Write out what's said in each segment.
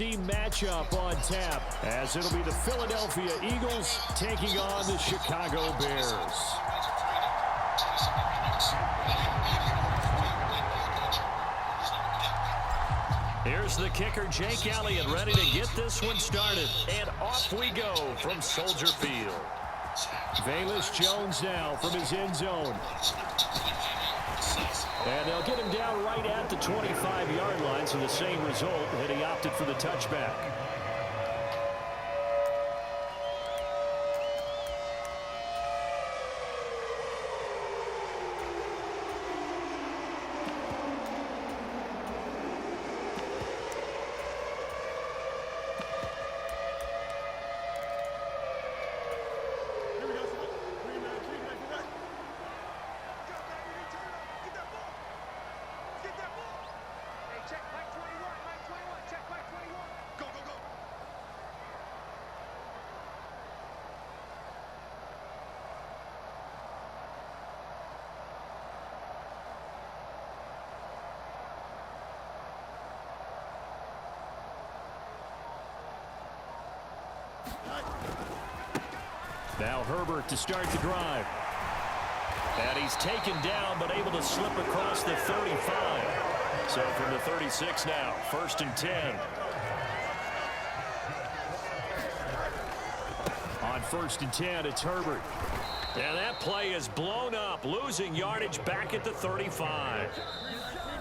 NFC matchup on tap, as it'll be the Philadelphia Eagles taking on the Chicago Bears. Here's the kicker, Jake Elliott, ready to get this one started. And off we go from Soldier Field. Velus Jones now from his end zone. And they'll get him down right at the 25-yard line, so the same result, and he opted for the touchback. Now Herbert to start the drive. And he's taken down, but able to slip across the 35. So from the 36 now, 1st and 10. On 1st and 10, it's Herbert. And that play is blown up, losing yardage back at the 35.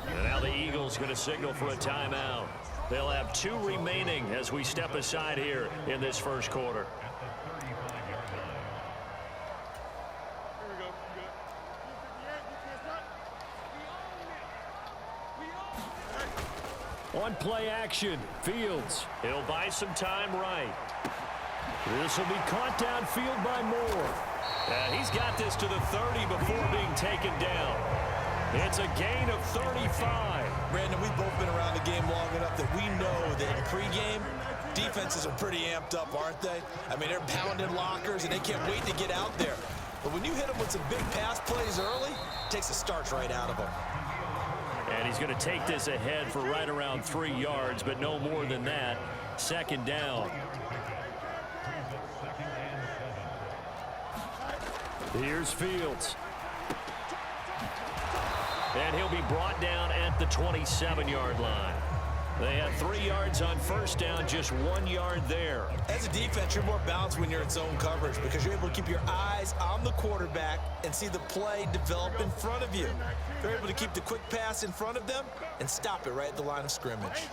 And now the Eagles going to signal for a timeout. They'll have 2 remaining as we step aside here in this first quarter. One play action. Fields. He'll buy some time right. This will be caught downfield by Moore. And he's got this to the 30 before being taken down. It's a gain of 35. Brandon, we've both been around the game long enough that we know that in pregame, defenses are pretty amped up, aren't they? I mean, they're pounding lockers, and they can't wait to get out there. But when you hit them with some big pass plays early, it takes the starch right out of them. And he's going to take this ahead for right around 3 yards, but no more than that. 2nd down. Here's Fields. And he'll be brought down at the 27-yard line. They had 3 yards on 1st down, just 1 yard there. As a defense, you're more balanced when you're in zone coverage because you're able to keep your eyes on the quarterback and see the play develop in front of you. They're able to keep the quick pass in front of them and stop it right at the line of scrimmage.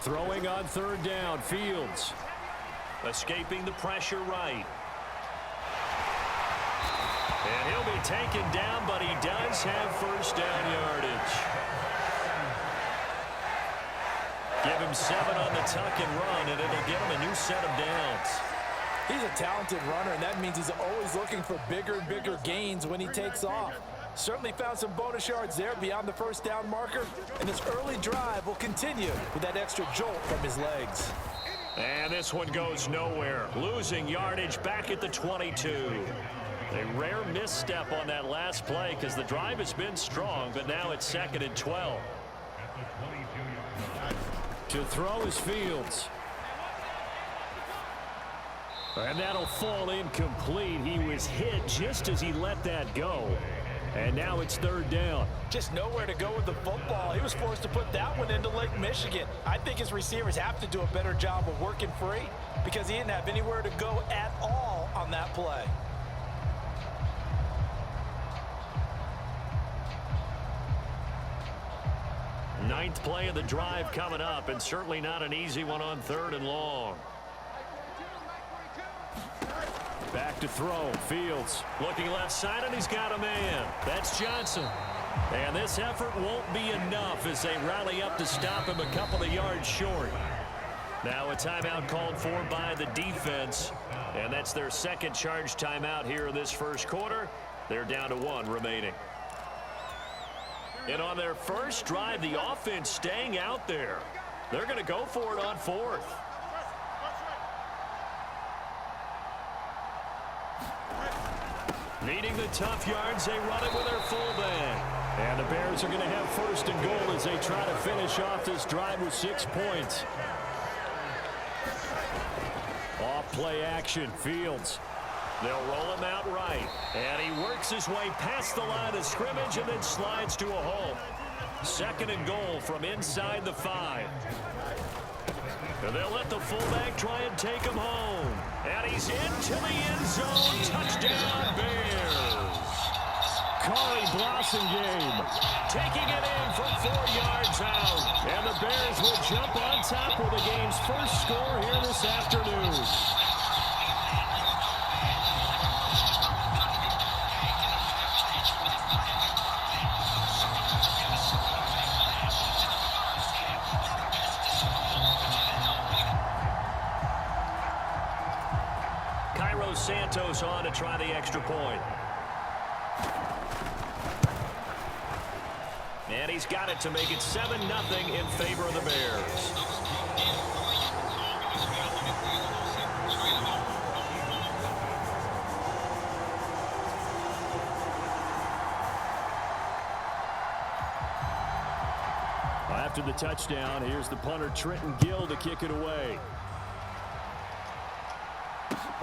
Throwing on 3rd down, Fields. Escaping the pressure right. And he'll be taken down, but he does have 1st down yardage. Give him 7 on the tuck and run, and it'll get him a new set of downs. He's a talented runner, and that means he's always looking for bigger and bigger gains when he takes off. Certainly found some bonus yards there beyond the 1st down marker, and this early drive will continue with that extra jolt from his legs. And this one goes nowhere, losing yardage back at the 22. A rare misstep on that last play because the drive has been strong, but now it's 2nd and 12. To throw is Fields. And that'll fall incomplete. He was hit just as he let that go. And now it's 3rd down. Just nowhere to go with the football. He was forced to put that one into Lake Michigan. I think his receivers have to do a better job of working free because he didn't have anywhere to go at all on that play. Ninth play of the drive coming up, and certainly not an easy one on 3rd and long. Back to throw. Fields looking left side, and he's got a man. That's Johnson. And this effort won't be enough as they rally up to stop him a couple of yards short. Now a timeout called for by the defense, and that's their 2nd charge timeout here in this first quarter. They're down to 1 remaining. And on their first drive, the offense staying out there. They're going to go for it on 4th. Needing the tough yards, they run it with their fullback. And the Bears are going to have first and goal as they try to finish off this drive with 6 points. Off play action, Fields. They'll roll him out right. And he works his way past the line of scrimmage and then slides to a hole. Second and goal from inside the 5. And they'll let the fullback try and take him home. And he's into the end zone. Touchdown, Bears. Corey Blossingame taking it in from 4 yards out. And the Bears will jump on top with the game's first score here this afternoon. Santos on to try the extra point. And he's got it to make it 7-0 in favor of the Bears. After the touchdown, here's the punter Trenton Gill to kick it away.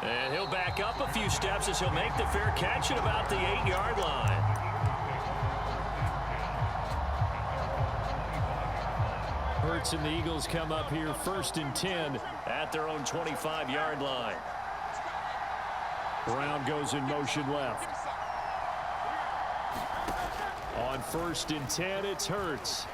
And he'll back up a few steps as he'll make the fair catch at about the 8-yard line. Hurts and the Eagles come up here first and 10 at their own 25-yard line. Brown goes in motion left. On first and 10, it's Hurts.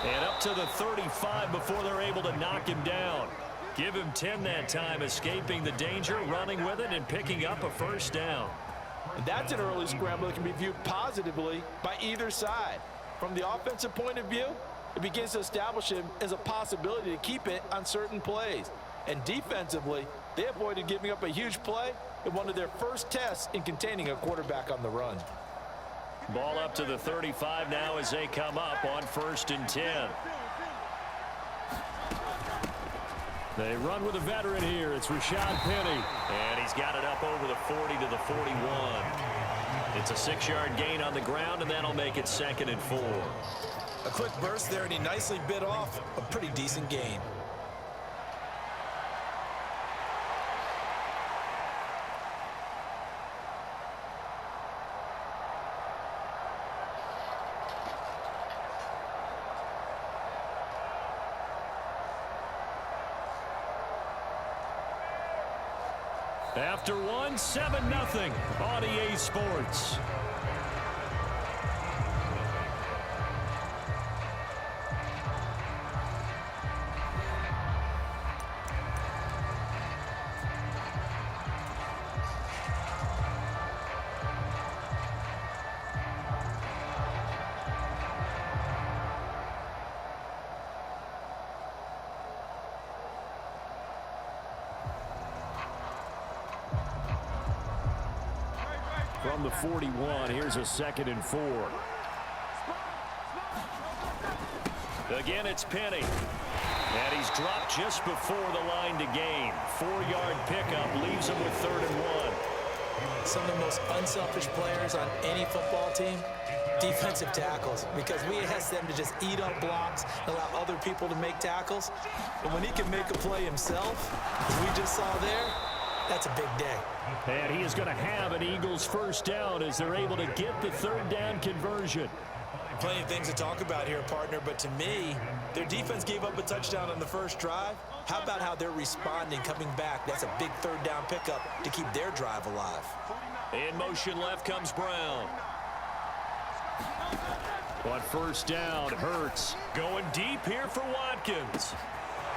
And up to the 35 before they're able to knock him down. Give him 10 that time, escaping the danger, running with it, and picking up a first down. And that's an early scramble that can be viewed positively by either side. From the offensive point of view, it begins to establish him as a possibility to keep it on certain plays. And defensively, they avoided giving up a huge play in one of their first tests in containing a quarterback on the run. Ball up to the 35 now as they come up on first and 10. They run with a veteran here. It's Rashad Penny. And he's got it up over the 40 to the 41. It's a 6-yard gain on the ground, and that'll make it 2nd and 4. A quick burst there, and he nicely bit off a pretty decent gain. After one, 7-0 on EA Sports. From the 41, here's a 2nd and 4. Again, it's Penny. And he's dropped just before the line to gain. 4-yard pickup leaves him with 3rd and 1. Some of the most unselfish players on any football team, defensive tackles, because we ask them to just eat up blocks, allow other people to make tackles. But when he can make a play himself, as we just saw there, that's a big day. And he is going to have an Eagles first down as they're able to get the 3rd down conversion. Plenty of things to talk about here, partner, but to me, their defense gave up a touchdown on the first drive. How about how they're responding, coming back? That's a big 3rd down pickup to keep their drive alive. In motion left comes Brown. On first down, Hurts going deep here for Watkins.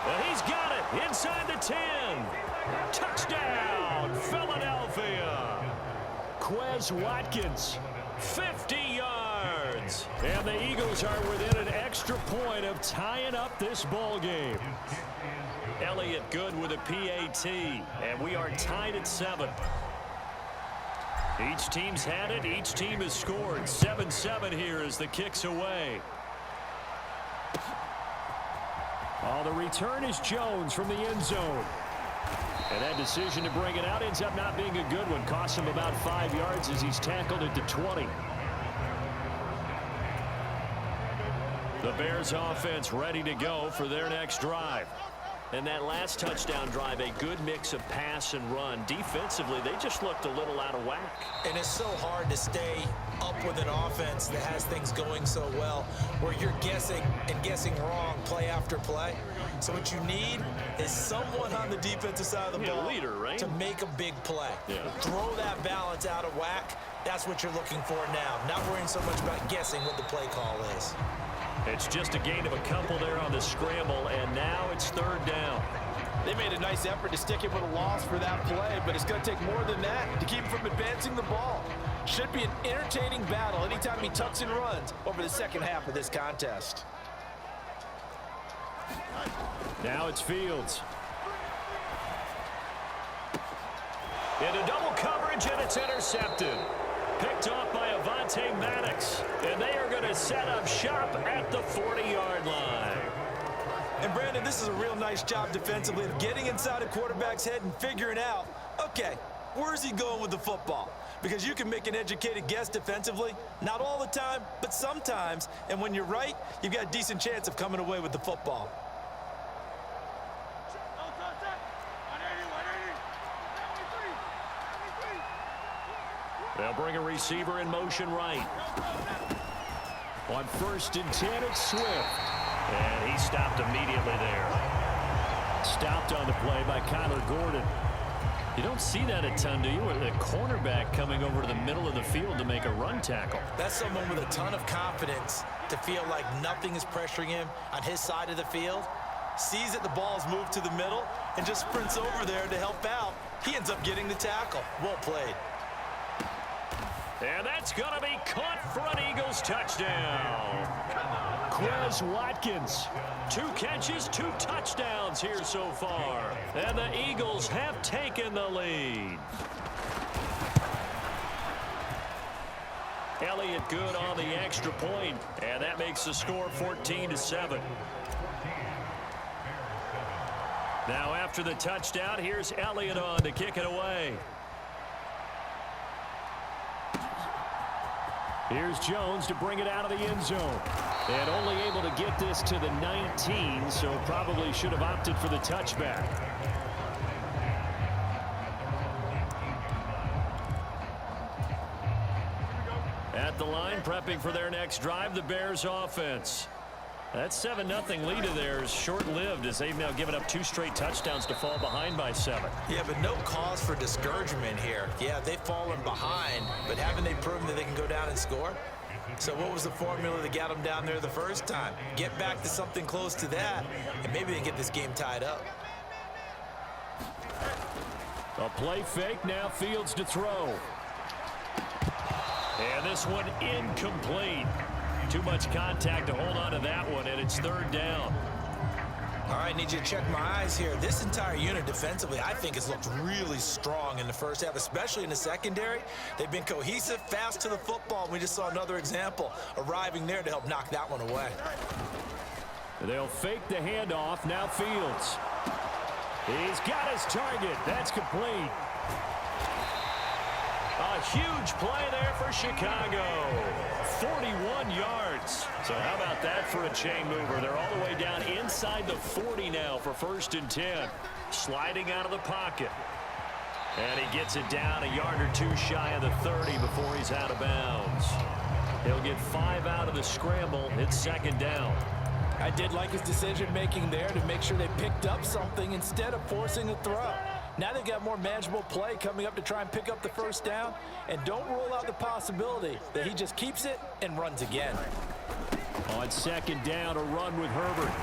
Well, he's got it inside the 10. Touchdown, Philadelphia. Quez Watkins, 50 yards. And the Eagles are within an extra point of tying up this ball game. Elliott good with a PAT, and we are tied at 7. Each team's had it. Each team has scored. 7-7 here as the kick's away. Oh, the return is Jones from the end zone. And that decision to bring it out ends up not being a good one. Costs him about 5 yards as he's tackled at the 20. The Bears offense ready to go for their next drive. And that last touchdown drive, a good mix of pass and run. Defensively, they just looked a little out of whack. And it's so hard to stay up with an offense that has things going so well, where you're guessing and guessing wrong play after play. So what you need is someone on the defensive side of the ball, leader, right? to make a big play. Throw that balance out of whack. That's what you're looking for now. Not worrying so much about guessing what the play call is. It's just a gain of a couple there on the scramble, and now it's 3rd down. They made a nice effort to stick him with a loss for that play, but it's going to take more than that to keep him from advancing the ball. Should be an entertaining battle anytime he tucks and runs over the second half of this contest. Now it's Fields. Into double coverage, and it's intercepted. Picked off by Avonte Maddox, and they are going to set up shop at the 40-yard line. And Brandon, this is a real nice job defensively of getting inside a quarterback's head and figuring out, okay, where's he going with the football? Because you can make an educated guess defensively, not all the time, but sometimes. And when you're right, you've got a decent chance of coming away with the football. They'll bring a receiver in motion right. On 1st and 10, it's Swift. And he stopped immediately there. Stopped on the play by Kyler Gordon. You don't see that a ton, do you? The cornerback coming over to the middle of the field to make a run tackle. That's someone with a ton of confidence to feel like nothing is pressuring him on his side of the field. Sees that the ball's moved to the middle and just sprints over there to help out. He ends up getting the tackle. Well played. And that's going to be caught for an Eagles touchdown. Quez Watkins. 2 catches, 2 touchdowns here so far. And the Eagles have taken the lead. Elliott good on the extra point, and that makes the score 14-7. Now after the touchdown, here's Elliott on to kick it away. Here's Jones to bring it out of the end zone. And only able to get this to the 19, so probably should have opted for the touchback. At the line, prepping for their next drive, the Bears offense. That 7-0 lead of theirs short-lived as they've now given up 2 straight touchdowns to fall behind by 7. Yeah, but no cause for discouragement here. Yeah, they've fallen behind, but haven't they proven that they can go down and score? So what was the formula that got them down there the first time? Get back to something close to that, and maybe they get this game tied up. A play fake, now Fields to throw. And this one incomplete. Too much contact to hold on to that one, and it's 3rd down. All right, need you to check my eyes here. This entire unit defensively, I think, has looked really strong in the first half, especially in the secondary. They've been cohesive, fast to the football. We just saw another example arriving there to help knock that one away. They'll fake the handoff. Now Fields. He's got his target. That's complete. A huge play there for Chicago. 41 yards. So how about that for a chain mover? They're all the way down inside the 40 now for 1st and 10. Sliding out of the pocket. And he gets it down a yard or 2 shy of the 30 before he's out of bounds. He'll get 5 out of the scramble. It's 2nd down. I did like his decision-making there to make sure they picked up something instead of forcing a throw. Now they've got more manageable play coming up to try and pick up the 1st down. And don't rule out the possibility that he just keeps it and runs again. On 2nd down, a run with Herbert.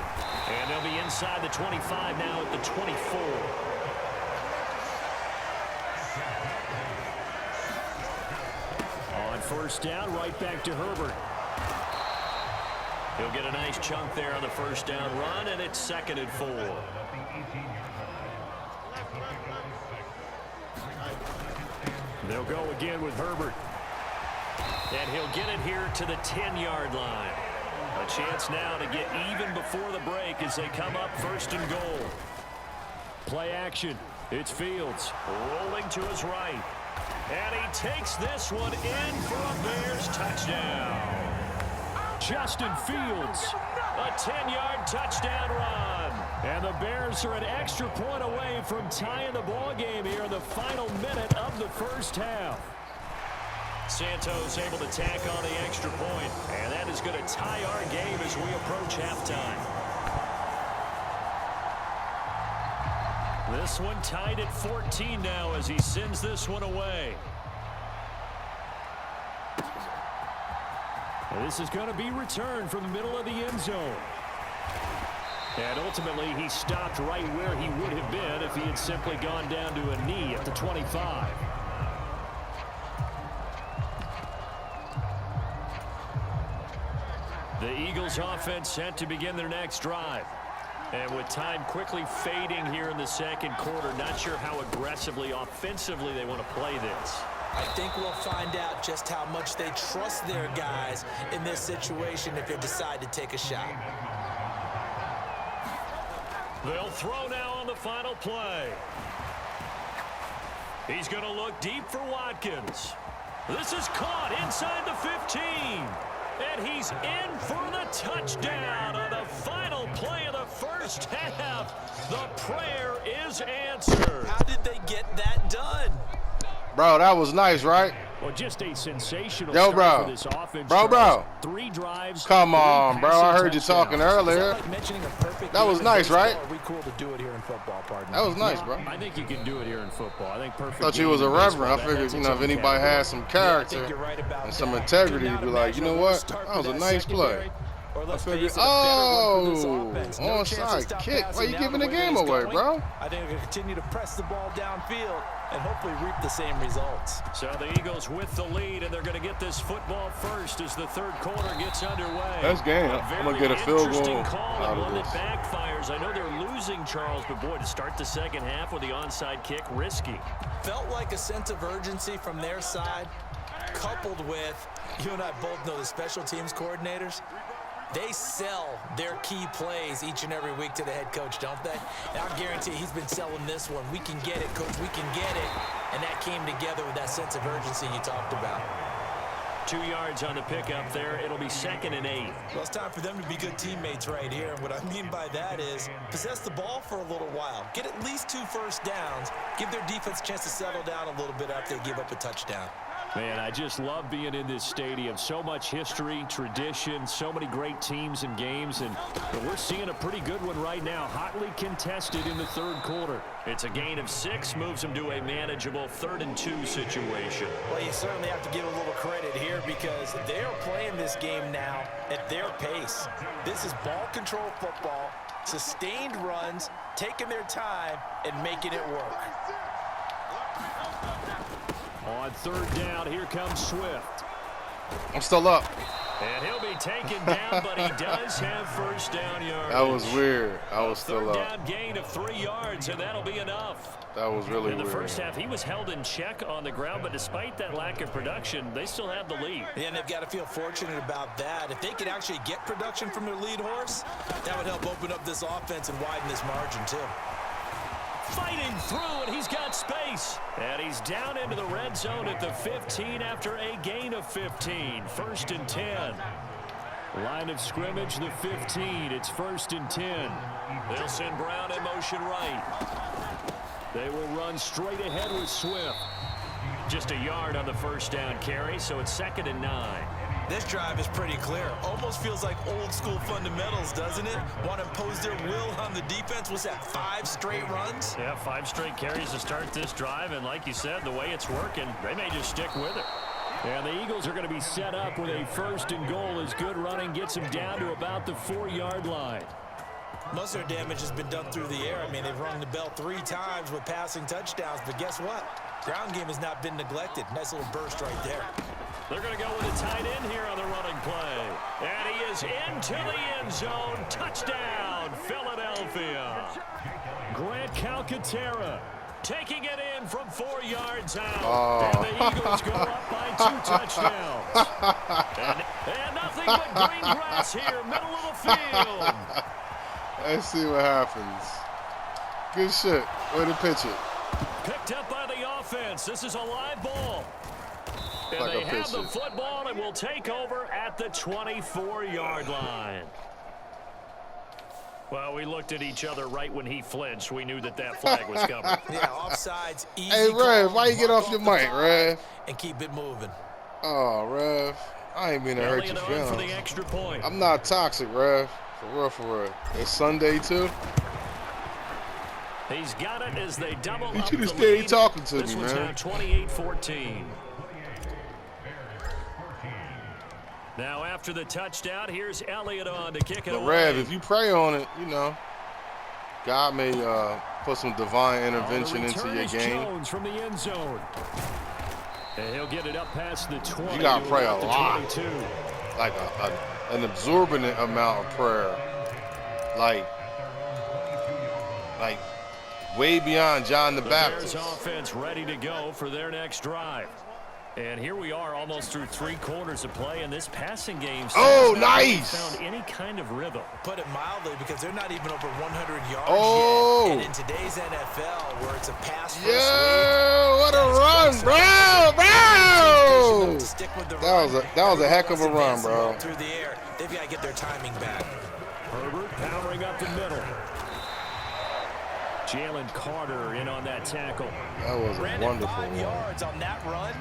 And they'll be inside the 25 now at the 24. On 1st down, right back to Herbert. He'll get a nice chunk there on the 1st down run, and it's 2nd and 4. They'll go again with Herbert. And he'll get it here to the 10-yard line. A chance now to get even before the break as they come up 1st and goal. Play action. It's Fields rolling to his right. And he takes this one in for a Bears touchdown. Justin Fields, a 10-yard touchdown run. And the Bears are an extra point away from tying the ball game here in the final minute of the first half. Santos able to tack on the extra point, and that is going to tie our game as we approach halftime. This one tied at 14 now as he sends this one away. And this is going to be returned from the middle of the end zone. And ultimately, he stopped right where he would have been if he had simply gone down to a knee at the 25. The Eagles offense set to begin their next drive. And with time quickly fading here in the second quarter, not sure how aggressively, offensively they want to play this. I think we'll find out just how much they trust their guys in this situation if they decide to take a shot. They'll throw now on the final play. He's going to look deep for Watkins. This is caught inside the 15. And he's in for the touchdown on the final play of the first half. The prayer is answered. How did they get that done? Bro, that was nice, right? Well, just a sensational Yo, start bro. for this offense. Bro. 3 drives. Come on, bro. I heard you touchdowns. talking earlier. That was nice, right? Are we cool to do it here in football, partner? That was nice, bro. I think you can do it here in football. I think perfect. Thought you was a reverend. I figured, you know, if anybody had some character and some integrity, you'd be like, you know what? That was a nice play. I figured, oh, onside kick. Why you giving the game away, bro? I think we're going to continue to press the ball downfield and hopefully reap the same results. So the Eagles with the lead, and they're going to get this football first as the third quarter gets underway. That's game. I'm going to get a field goal call out and one of this. that backfires. I know they're losing, Charles, but boy, to start the second half with the onside kick, risky. Felt like a sense of urgency from their side, coupled with, you and I both know the special teams coordinators. They sell their key plays each and every week to the head coach, don't they? And I guarantee he's been selling this one. We can get it, coach. We can get it. And that came together with that sense of urgency you talked about. 2 yards on the pickup there. It'll be 2nd and 8. Well, it's time for them to be good teammates right here. And what I mean by that is possess the ball for a little while. Get at least 2 first downs. Give their defense a chance to settle down a little bit after they give up a touchdown. Man, I just love being in this stadium. So much history, tradition, so many great teams and games, and we're seeing a pretty good one right now. Hotly contested in the third quarter. It's a gain of 6, moves them to a manageable 3rd and 2 situation. Well, you certainly have to give a little credit here because they're playing this game now at their pace. This is ball control football, sustained runs, taking their time, and making it work. On 3rd down, here comes Swift. I'm still up. And he'll be taken down, but he does have first down yardage. That was weird. I was still Third up. down gain of 3 yards, and that'll be enough. That was really In the weird. first half, he was held in check on the ground, but despite that lack of production, they still have the lead. Yeah, and they've got to feel fortunate about that. If they could actually get production from their lead horse, that would help open up this offense and widen this margin, too. Fighting through, and he's got space. And he's down into the red zone at the 15 after a gain of 15. 1st and 10. Line of scrimmage, the 15. It's 1st and 10. They'll send Brown in motion right. They will run straight ahead with Swift. Just a yard on the first down carry, so it's 2nd and 9. This drive is pretty clear. Almost feels like old school fundamentals, doesn't it? Want to impose their will on the defense. What's that, 5 straight runs? Yeah, 5 straight carries to start this drive, and like you said, the way it's working, they may just stick with it. And the Eagles are going to be set up with a 1st and goal as good running gets them down to about the 4-yard line. Most of their damage has been done through the air. I mean, they've rung the bell 3 times with passing touchdowns, but guess what? Ground game has not been neglected. Nice little burst right there. They're going to go with a tight end here on the running play. And he is into the end zone. Touchdown, Philadelphia. Grant Calcaterra taking it in from 4 yards out. And the Eagles go up by 2 touchdowns. And nothing but green grass here, middle of the field. Let's see what happens. Good shit. Way to pitch it. Picked up by the offense. This is a live ball. And like they have the football and will take over at the 24-yard line. Well, we looked at each other right when he flinched. We knew that that flag was coming. Yeah, offsides, easy. Hey, Rev, why you get off your mic, Rev? And keep it moving. Oh, Rev. I ain't mean to hurt your feelings. For the extra point. I'm not toxic, Rev. For real, for real. It's Sunday, too. He's got it as they double up You should have the stayed lead. talking to This me, one's man. now 28-14. Now after the touchdown, here's Elliott on to kick it But, away. Rev, if you pray on it, you know, God may put some divine intervention into your game. Jones from the end zone. And he'll get it up past the 20. You got to pray a the lot. 22. Like an absorbent amount of prayer. Like way beyond John the Baptist. Bears offense ready to go for their next drive. And here we are almost through 3 quarters of play, and this passing game nice. found any kind of rhythm. Put it mildly, because they're not even over 100 yards Oh. yet. And in today's NFL, where it's a pass first Yeah, what a run, bro, bro! That was a heck of a run, bro. Through the air, they've got to get their timing back. Herbert powering up the middle. Jalen Carter in on that tackle. That was a wonderful 5 run. yards on that run.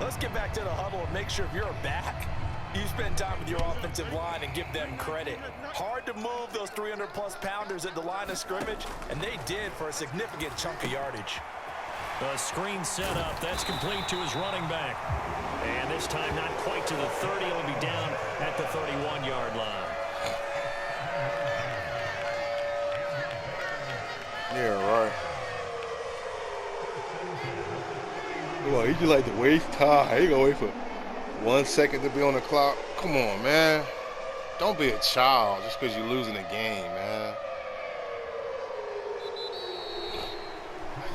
Let's get back to the huddle and make sure if you're a back, you spend time with your offensive line and give them credit. Hard to move those 300-plus pounders at the line of scrimmage, and they did for a significant chunk of yardage. A screen set up. That's complete to his running back. And this time not quite to the 30. It'll be down at the 31-yard line. Yeah, right. Come on, he just like to waste time. He gonna wait for 1 second to be on the clock. Come on, man. Don't be a child just because you're losing a game, man.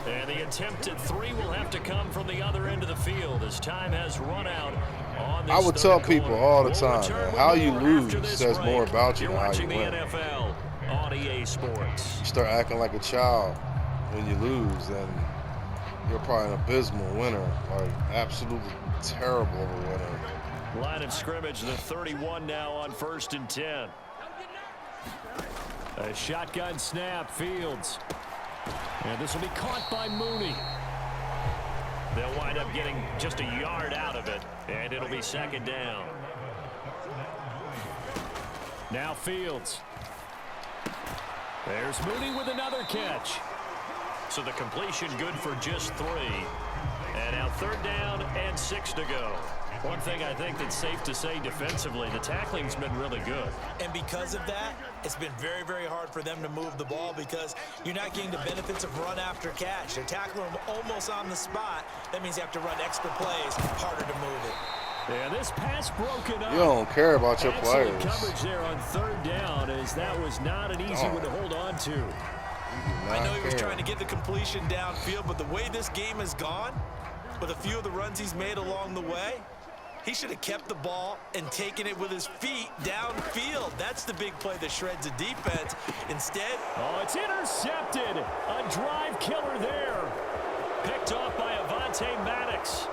And the attempted 3 will have to come from the other end of the field as time has run out on this I would tell people quarter. all the We'll time, return man, with how you more lose after this says break. more about you You're than how watching you the win. NFL on EA Sports. You start acting like a child when you lose, then you're probably an abysmal winner, like absolutely terrible of a winner. Line of scrimmage, the 31 now on 1st and 10. A shotgun snap, Fields. And this will be caught by Mooney. They'll wind up getting just a yard out of it, and it'll be 2nd down. Now Fields. There's Mooney with another catch. So the completion good for just 3. And now 3rd down and 6 to go. One thing I think that's safe to say defensively, the tackling's been really good. And because of that, it's been very, very hard for them to move the ball because you're not getting the benefits of run after catch. They're tackling them almost on the spot. That means you have to run extra plays, harder to move it. Yeah, this pass broken up. You don't care about your Excellent players. coverage there on 3rd down, as that was not an easy one to hold on to. I know he was trying to get the completion downfield, but the way this game has gone, with a few of the runs he's made along the way, he should have kept the ball and taken it with his feet downfield. That's the big play that shreds a defense. Instead, oh, it's intercepted. A drive killer there. Picked off by Avonte Maddox.